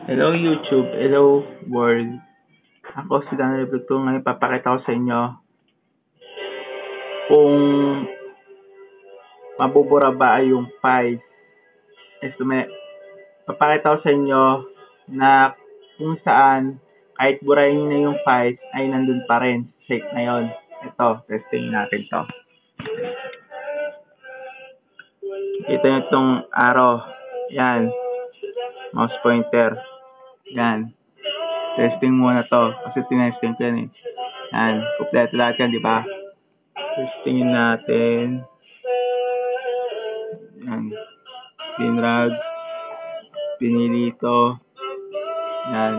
Hello YouTube, hello world. Ako si Daniel Vlogto. Ngayon papakita ko sa inyo kung mabubura ba yung files. Papakita ko sa inyo na kung saan kahit burahin na yung files ay nandun pa rin. Check na yun. Ito, testing natin to. Ito yung itong arrow. Yan. Mouse pointer. Yan. Testing muna to. Kasi tinesting ko yan eh. Yan. Kompleto lahat yan, di ba? Testingin natin. Yan. Pinrag. Pinili ito. Yan.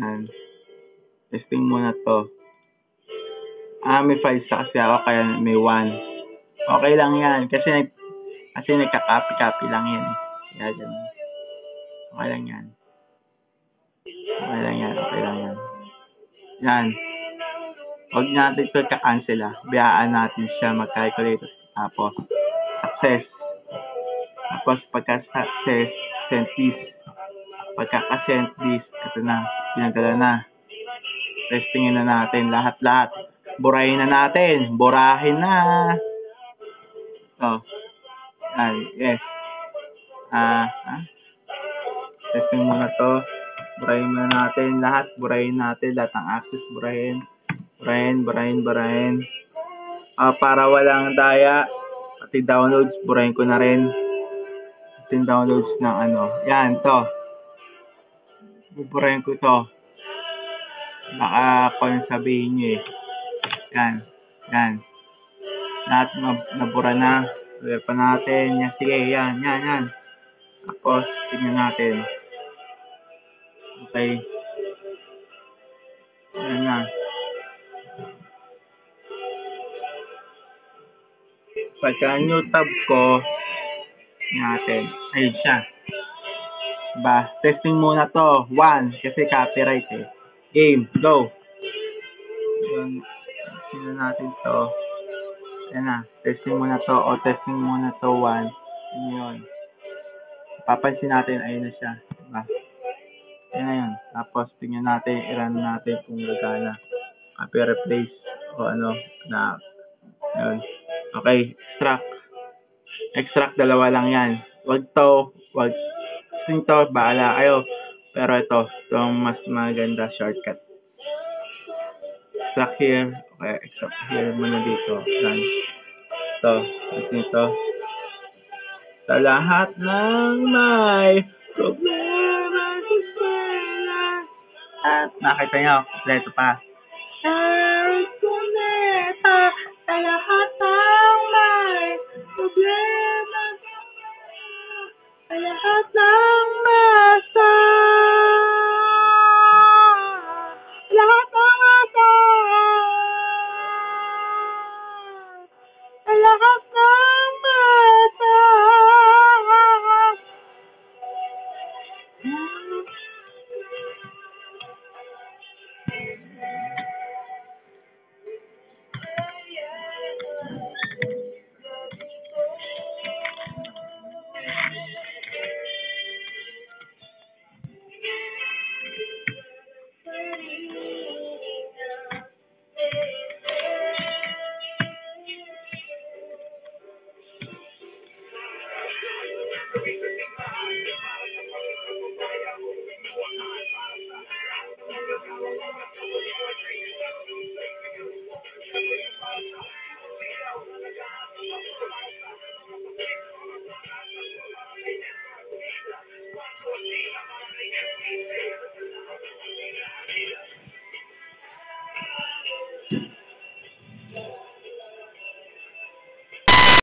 Yan. Testing muna to. May 5 kasi ako kaya may 1. Okay lang yan. Kasi nagka-copy lang yan. Kaya ganun. Okay lang yan. Okay lang yan. Okay lang yan. Yan. Huwag natin ito ka-cancel Biyaan natin siya mag-calculate. Tapos, success. Tapos, pagka-success, send this. Pagka-send this, ito na. Pinagdala na. Testingin na natin. Lahat-lahat. Burahin na natin. Burahin na. Yan. Yes. Testing muna to. Burahin muna natin. Lahat. Burahin natin. Lahat ng access. Burahin. Burahin. Para walang daya. Pati downloads. Burahin ko na rin. Pati downloads ng Yan. To. Burahin ko to. Baka kung sabihin nyo eh. Yan. Lahat nabura na. Ulit pa natin. Yan. Sige. Yan. Tapos, tignan natin. Okay. Yan na. Pagka new tab ko, natin. Ayun siya. Diba? Testing muna to. 1. Kasi copyright eh. Game. Go. Yun. Testing natin to. Yan na. Testing muna to. Testing muna to. 1. Yun. Papansin natin. Ayun na siya. Diba? Yan na yun. Tapos, tingnan natin. I-run natin kung gagana. Copy replace. O na. Yun. Okay. Extract. Dalawa lang yan. Wag to. Bahala kayo. Pero ito mas maganda shortcut. Extract here. Okay, extract here muna dito. Yan. Ito. Sa lahat ng may problema sa pera. At nakita nyo, kompleto pa.